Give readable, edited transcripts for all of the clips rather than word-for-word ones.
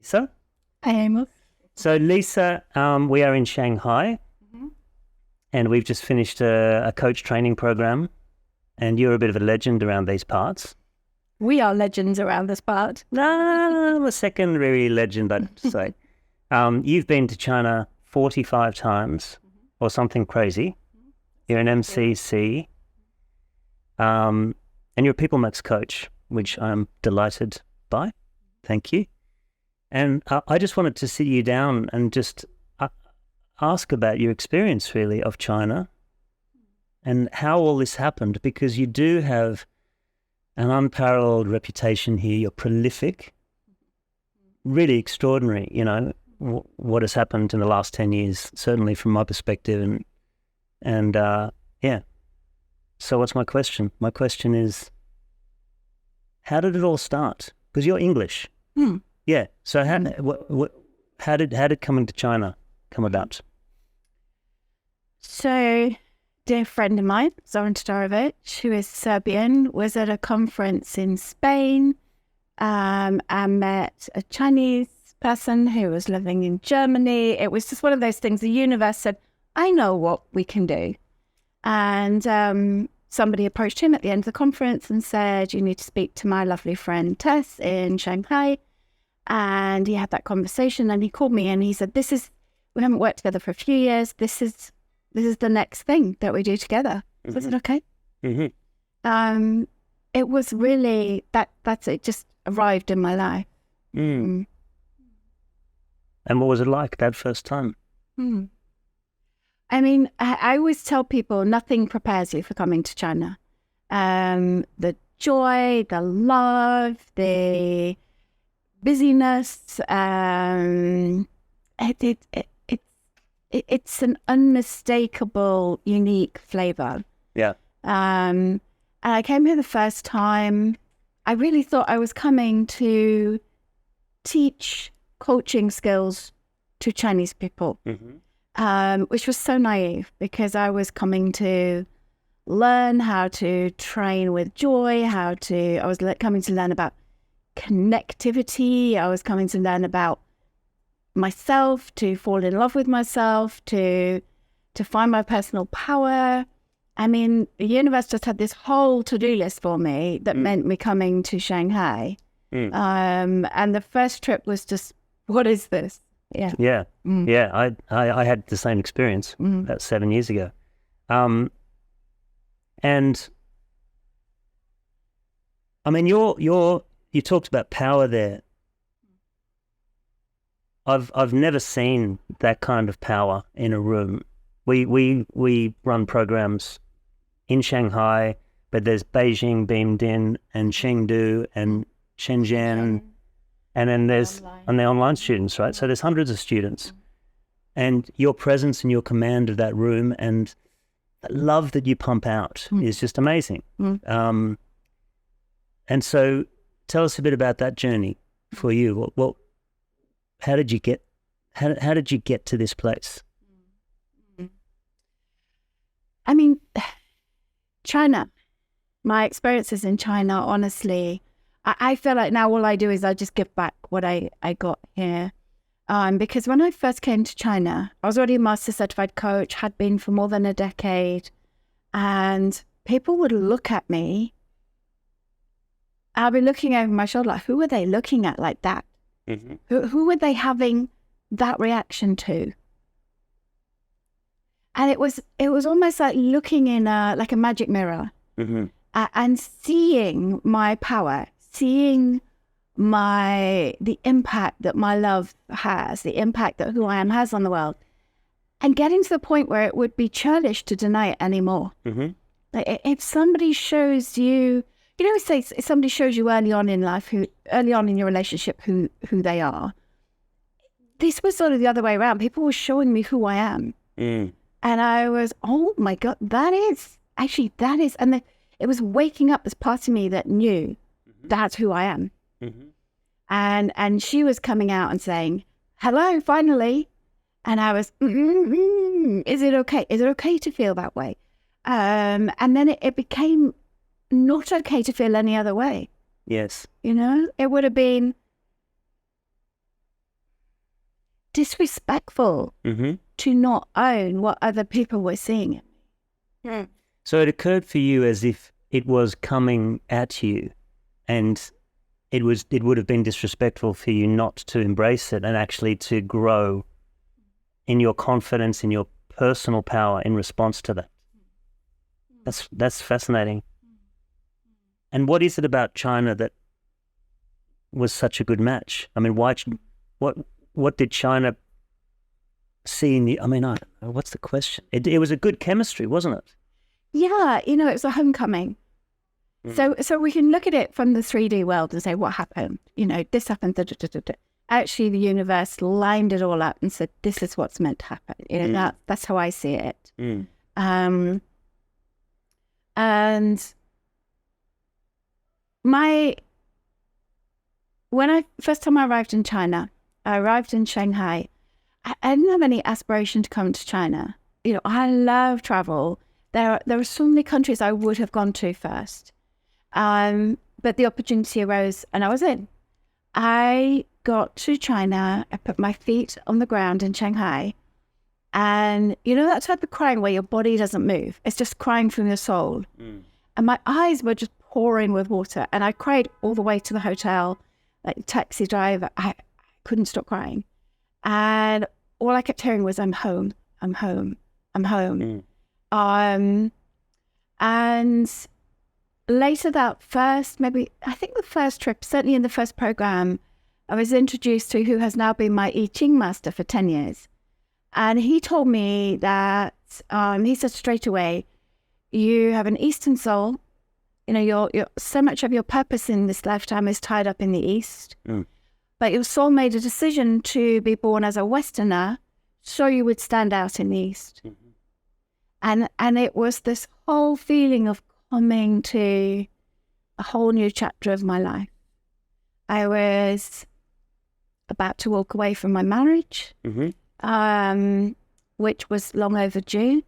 Lisa. Hi, Amos. So Lisa, we are in Shanghai, and we've just finished a coach training program, and you're a bit of a legend around these parts. We are legends around this part. No, I'm a secondary legend, I'd say. You've been to China 45 times or something crazy. You're an MCC, and you're a People Max coach, which I'm delighted by. Thank you. And I just wanted to sit you down and just ask about your experience, really, of China and how all this happened, because you do have an unparalleled reputation here. You're prolific, really extraordinary, what has happened in the last 10 years, certainly from my perspective. And yeah. So what's my question? My question is, how did it all start? Because you're English. Yeah. So how did coming to China come about? So, dear friend of mine, Zoran Todorovic, who is Serbian, was at a conference in Spain and met a Chinese person who was living in Germany. It was just one of those things. The universe said, I know what we can do. And somebody approached him at the end of the conference and said, you need to speak to my lovely friend Tess in Shanghai. And he had that conversation, and he called me and he said, we haven't worked together for a few years. This is the next thing that we do together. So I said, okay. It was really, that's it, just arrived in my life. And what was it like that first time? I mean, I always tell people nothing prepares you for coming to China. The joy, the love, the busyness, it's an unmistakable, unique flavor. Yeah. And I came here the first time. I really thought I was coming to teach coaching skills to Chinese people, which was so naive, because I was coming to learn how to train with joy, I was coming to learn about connectivity. I was coming to learn about myself, to fall in love with myself, to find my personal power. I mean, the universe just had this whole to-do list for me that meant me coming to Shanghai. And the first trip was just, what is this? Yeah. Yeah. Yeah. I had the same experience about 7 years ago. And I mean, you talked about power there. I've never seen that kind of power in a room. We run programs in Shanghai, but there's Beijing beamed in, and Chengdu and Shenzhen, and then there's the online students, right? So there's hundreds of students, and your presence and your command of that room and the love that you pump out is just amazing. And so, tell us a bit about that journey for you. How did you get to this place? I mean, China, my experiences in China, honestly, I feel like now all I do is I just give back what I got here. Because when I first came to China, I was already a master certified coach, had been for more than a decade, and people would look at me. I'll be looking over my shoulder, like, who are they looking at like that? Who were they having that reaction to? And it was almost like looking in like a magic mirror, and seeing my power, seeing the impact that my love has, the impact that who I am has on the world, and getting to the point where it would be churlish to deny it anymore. Like if somebody shows you, say if somebody shows you early on in life, early on in your relationship, who they are. This was sort of the other way around. People were showing me who I am. And I was, oh my God, that is, and it was waking up this part of me that knew that's who I am. And she was coming out and saying, hello, finally. And I was, is it okay? Is it okay to feel that way? And then it became not okay to feel any other way. Yes. It would have been, disrespectful to not own what other people were seeing. So it occurred for you as if it was coming at you, and it would have been disrespectful for you not to embrace it and actually to grow in your confidence, in your personal power in response to that. That's fascinating. And what is it about China that was such a good match? I mean, what did China see in the? I mean, I don't know. What's the question? It was a good chemistry, wasn't it? Yeah, it was a homecoming. So we can look at it from the 3D world and say, what happened? This happened. Da, da, da, da, da. Actually, the universe lined it all up and said, this is what's meant to happen. That's how I see it. And when first time I arrived in China, I arrived in Shanghai. I didn't have any aspiration to come to China. I love travel. There are so many countries I would have gone to first. But the opportunity arose and I was in. I got to China, I put my feet on the ground in Shanghai, and that type of crying where your body doesn't move. It's just crying from your soul. And my eyes were just pouring with water, and I cried all the way to the hotel, like the taxi driver. I couldn't stop crying. And all I kept hearing was, I'm home, I'm home, I'm home. And later that I think the first trip, certainly in the first program, I was introduced to who has now been my I Ching master for 10 years. And he told me that, he said straight away, you have an Eastern soul. Your so much of your purpose in this lifetime is tied up in the East. But your soul made a decision to be born as a Westerner so you would stand out in the East. And it was this whole feeling of coming to a whole new chapter of my life. I was about to walk away from my marriage, which was long overdue.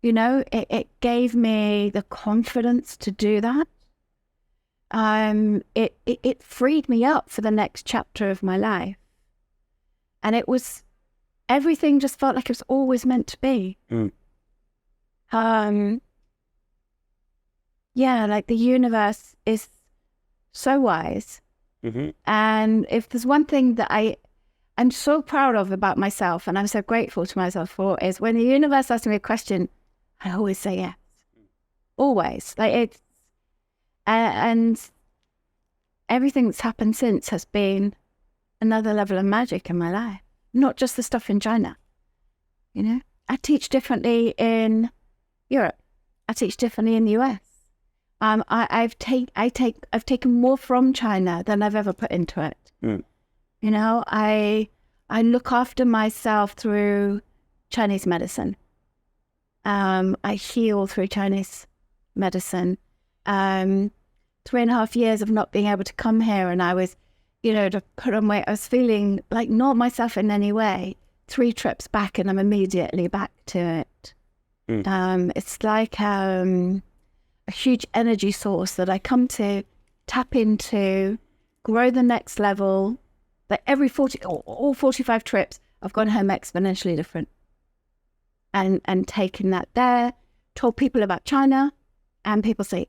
It gave me the confidence to do that. It freed me up for the next chapter of my life. And everything just felt like it was always meant to be. Like the universe is so wise. And if there's one thing that I'm so proud of about myself, and I'm so grateful to myself for, is when the universe asks me a question, I always say yes. Always. And everything that's happened since has been another level of magic in my life. Not just the stuff in China. I teach differently in Europe. I teach differently in the US. I've taken more from China than I've ever put into it. I look after myself through Chinese medicine. I heal through Chinese medicine. 3.5 years of not being able to come here, and I was, to put on weight. I was feeling like not myself in any way. 3 trips back, and I'm immediately back to it. It's like a huge energy source that I come to tap into, grow the next level. Like every 45 trips, I've gone home exponentially different. And taken that there, told people about China, and people say,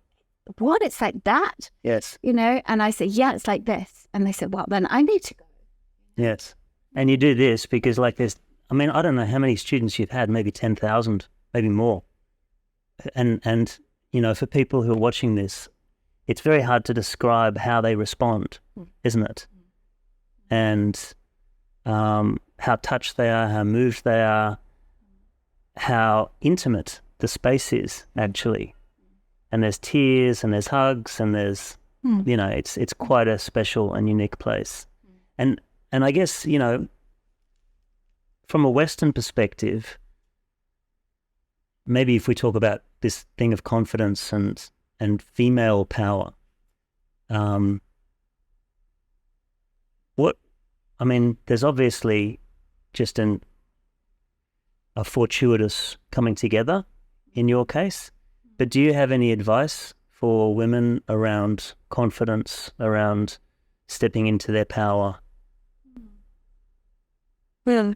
what, it's like that? Yes. And I say, yeah, it's like this. And they said, well, then I need to go. Yes. And you do this because I don't know how many students you've had, maybe 10,000, maybe more. And for people who are watching this, it's very hard to describe how they respond, isn't it? And how touched they are, how moved they are, how intimate the space is actually. And there's tears and there's hugs and there's, it's quite a special and unique place. And I guess, from a Western perspective, maybe if we talk about this thing of confidence and female power, there's obviously just a fortuitous coming together in your case, but do you have any advice for women around confidence, around stepping into their power? Well,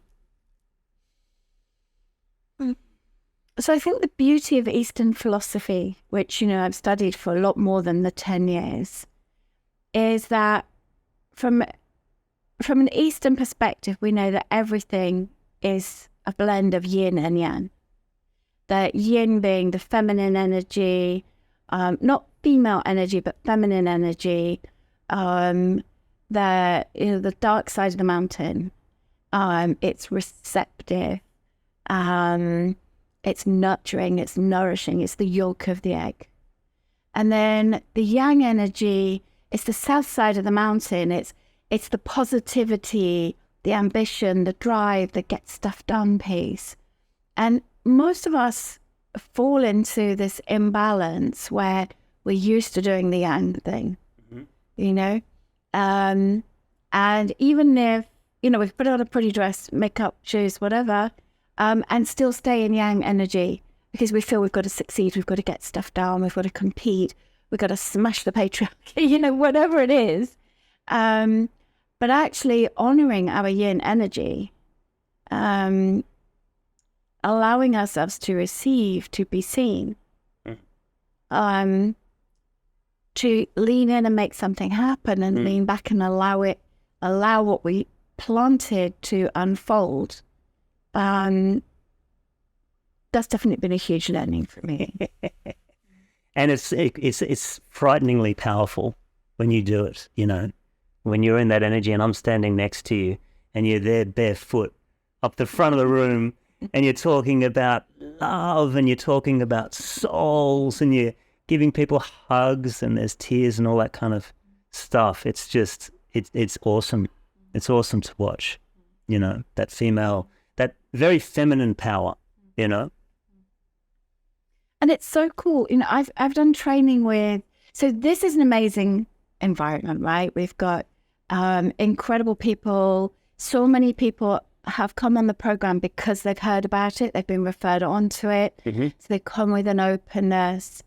so I think the beauty of Eastern philosophy, which, you know, I've studied for a lot more than the 10 years, is that from an Eastern perspective, we know that everything is a blend of yin and yang. That yin being the feminine energy, not female energy, but feminine energy, the dark side of the mountain. It's receptive, it's nurturing, it's nourishing, it's the yolk of the egg. And then the yang energy, it's the south side of the mountain. It's the positivity, the ambition, the drive, the get stuff done piece. And most of us fall into this imbalance where we're used to doing the yang thing, you know? And even if, you know, we put on a pretty dress, makeup, shoes, whatever, and still stay in yang energy because we feel we've got to succeed, we've got to get stuff done, we've got to compete, we've got to smash the patriarchy, you know, whatever it is. But actually honoring our yin energy, allowing ourselves to receive, to be seen, to lean in and make something happen and lean back and allow what we planted to unfold. That's definitely been a huge learning for me. And it's frighteningly powerful when you do it, you know, when you're in that energy and I'm standing next to you and you're there barefoot up the front of the room and you're talking about love and you're talking about souls and you're giving people hugs and there's tears and all that kind of stuff. It's just, it's awesome. It's awesome to watch, you know, that very feminine power, you know. And it's so cool. You know, I've done training with, so this is an amazing environment, right? We've got incredible people. So many people have come on the program because they've heard about it. They've been referred onto it. So they come with an openness.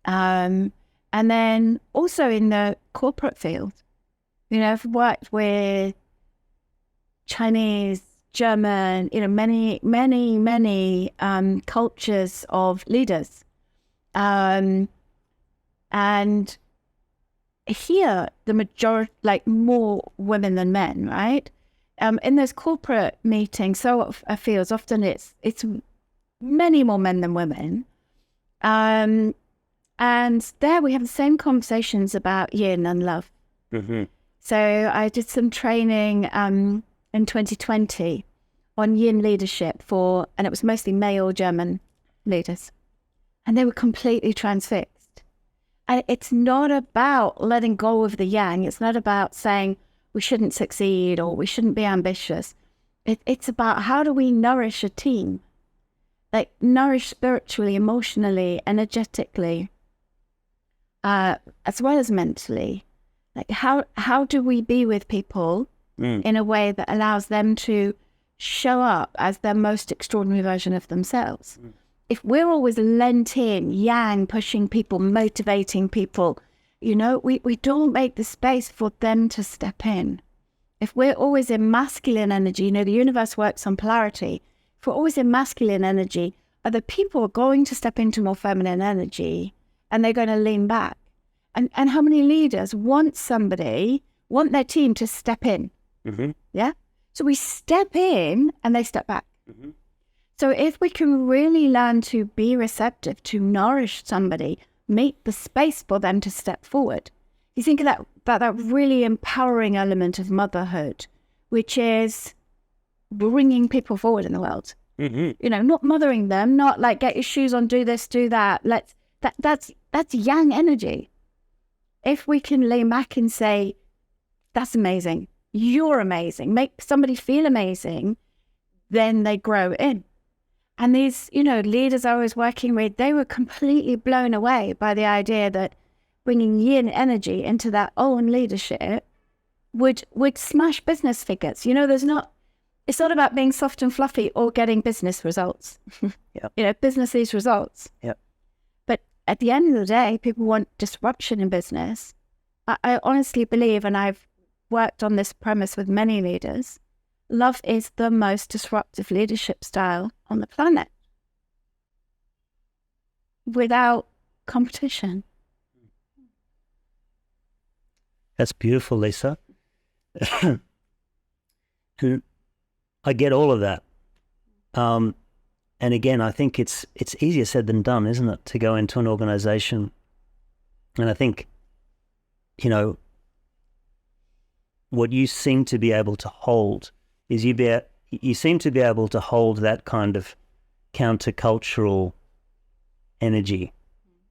And then also in the corporate field, you know, I've worked with Chinese, German, you know, many cultures of leaders. And here, the majority, like more women than men, right? In those corporate meetings, so I feel often it's many more men than women. And there we have the same conversations about yin and love. So I did some training in 2020 on yin leadership and it was mostly male German leaders. And they were completely transfixed. And it's not about letting go of the yang. It's not about saying we shouldn't succeed or we shouldn't be ambitious. It's about how do we nourish a team? Like nourish spiritually, emotionally, energetically, as well as mentally. Like how do we be with people in a way that allows them to show up as their most extraordinary version of themselves? If we're always lent in, yang, pushing people, motivating people, you know, we don't make the space for them to step in. If we're always in masculine energy, you know, the universe works on polarity. If we're always in masculine energy, other people are going to step into more feminine energy and they're going to lean back. And how many leaders want their team to step in? Yeah? So we step in and they step back. So if we can really learn to be receptive, to nourish somebody, make the space for them to step forward. You think of that really empowering element of motherhood, which is bringing people forward in the world. You know, not mothering them, not like get your shoes on, do this, do that. That's yang energy. If we can lean back and say, that's amazing, you're amazing, make somebody feel amazing, then they grow in. And these, you know, leaders I was working with, they were completely blown away by the idea that bringing yin energy into their own leadership would smash business figures. You know, it's not about being soft and fluffy or getting business results. You know, business is results. But at the end of the day, people want disruption in business. I honestly believe, and I've worked on this premise with many leaders, love is the most disruptive leadership style on the planet, without competition. That's beautiful, Lisa. And I get all of that. And again, I think it's easier said than done, isn't it, to go into an organization. And I think, what you seem to be able to hold is you seem to be able to hold that kind of countercultural energy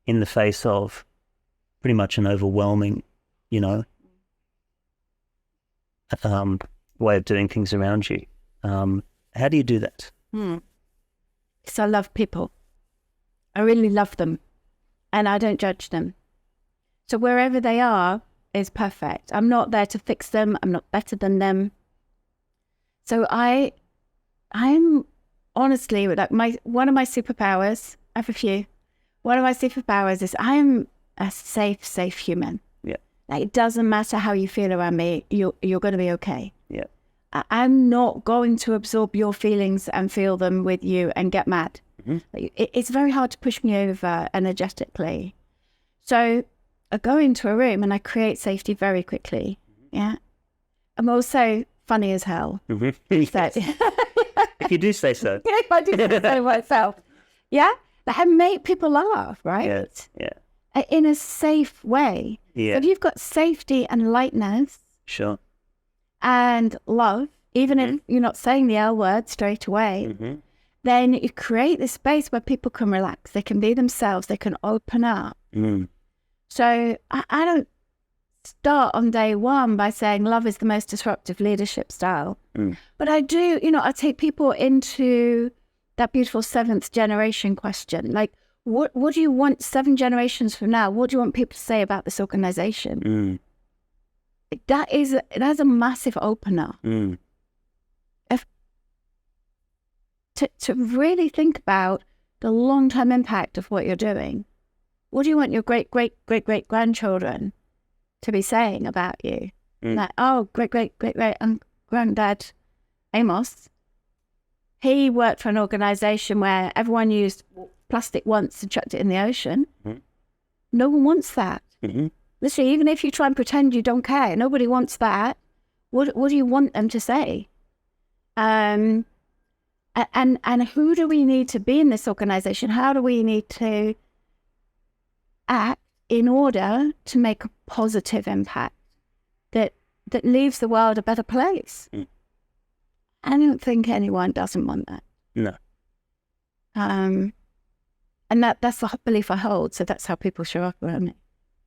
in the face of pretty much an overwhelming, way of doing things around you. How do you do that? Because I love people. I really love them, and I don't judge them. So wherever they are is perfect. I'm not there to fix them. I'm not better than them. So I'm honestly, like, one of my superpowers, I have a few. One of my superpowers is I'm a safe human. Yeah. Like, it doesn't matter how you feel around me. You're going to be okay. Yeah. I'm not going to absorb your feelings and feel them with you and get mad. It's very hard to push me over energetically. So I go into a room and I create safety very quickly. Yeah. I'm also funny as hell. So, if you do say so. Yeah, I do say so myself. Yeah. Like, I make people laugh, right? Yeah. In a safe way. Yeah. So if you've got safety and lightness. Sure. And love, even if you're not saying the L word straight away, then you create this space where people can relax. They can be themselves. They can open up. So I don't start on day one by saying love is the most disruptive leadership style. But I do, I take people into that beautiful 7th generation question. Like, what do you want 7 generations from now? What do you want people to say about this organization? That's a massive opener. To really think about the long-term impact of what you're doing. What do you want your great-great-great-great-grandchildren to be saying about you? Like, oh, great-great-great-great-granddad Amos, he worked for an organization where everyone used plastic once and chucked it in the ocean. No one wants that. Literally, even if you try and pretend you don't care, nobody wants that. What do you want them to say? And who do we need to be in this organization? How do we need to act in order to make a positive impact that leaves the world a better place? I don't think anyone doesn't want that. No. And that's the belief I hold. So that's how people show up around me.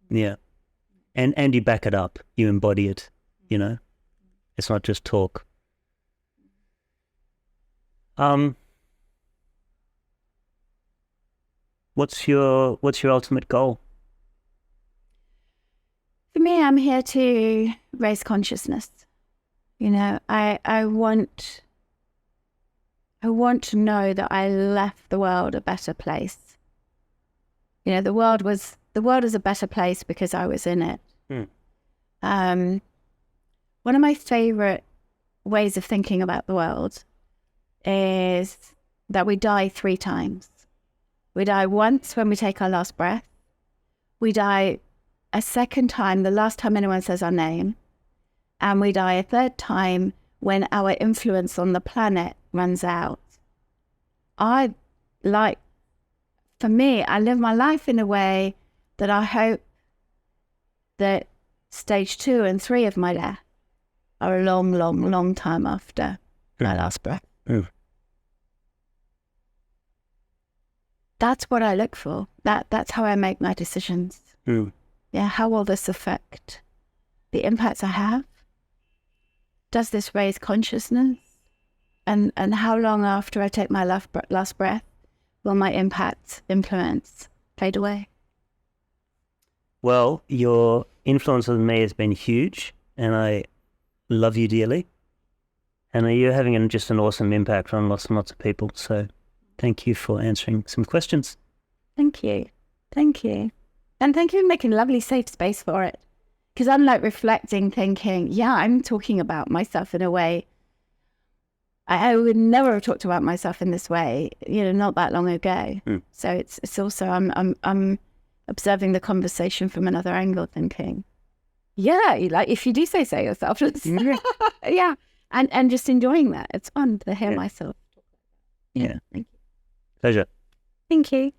Yeah. And you back it up. You embody it, It's not just talk. What's your ultimate goal? For me, I'm here to raise consciousness. I want to know that I left the world a better place. The world is a better place because I was in it. One of my favorite ways of thinking about the world is that we die 3 times. We die once when we take our last breath. We die a second time, the last time anyone says our name. And we die a 3rd time when our influence on the planet runs out. For me, I live my life in a way that I hope that stage 2 and 3 of my death are a long, long, long time after my last breath. That's what I look for. That's how I make my decisions. Yeah, how will this affect the impacts I have? Does this raise consciousness? And how long after I take my last breath will my influence fade away? Well, your influence on me has been huge, and I love you dearly. And you're having just an awesome impact on lots and lots of people. So thank you for answering some questions. Thank you. Thank you. And thank you for making a lovely safe space for it. Because I'm like reflecting, thinking, yeah, I'm talking about myself in a way I would never have talked about myself in this way, not that long ago. So it's also I'm observing the conversation from another angle, thinking, yeah, like if you do say so yourself, yeah, and just enjoying that. It's fun to hear myself. Yeah. Thank you. Pleasure. Thank you.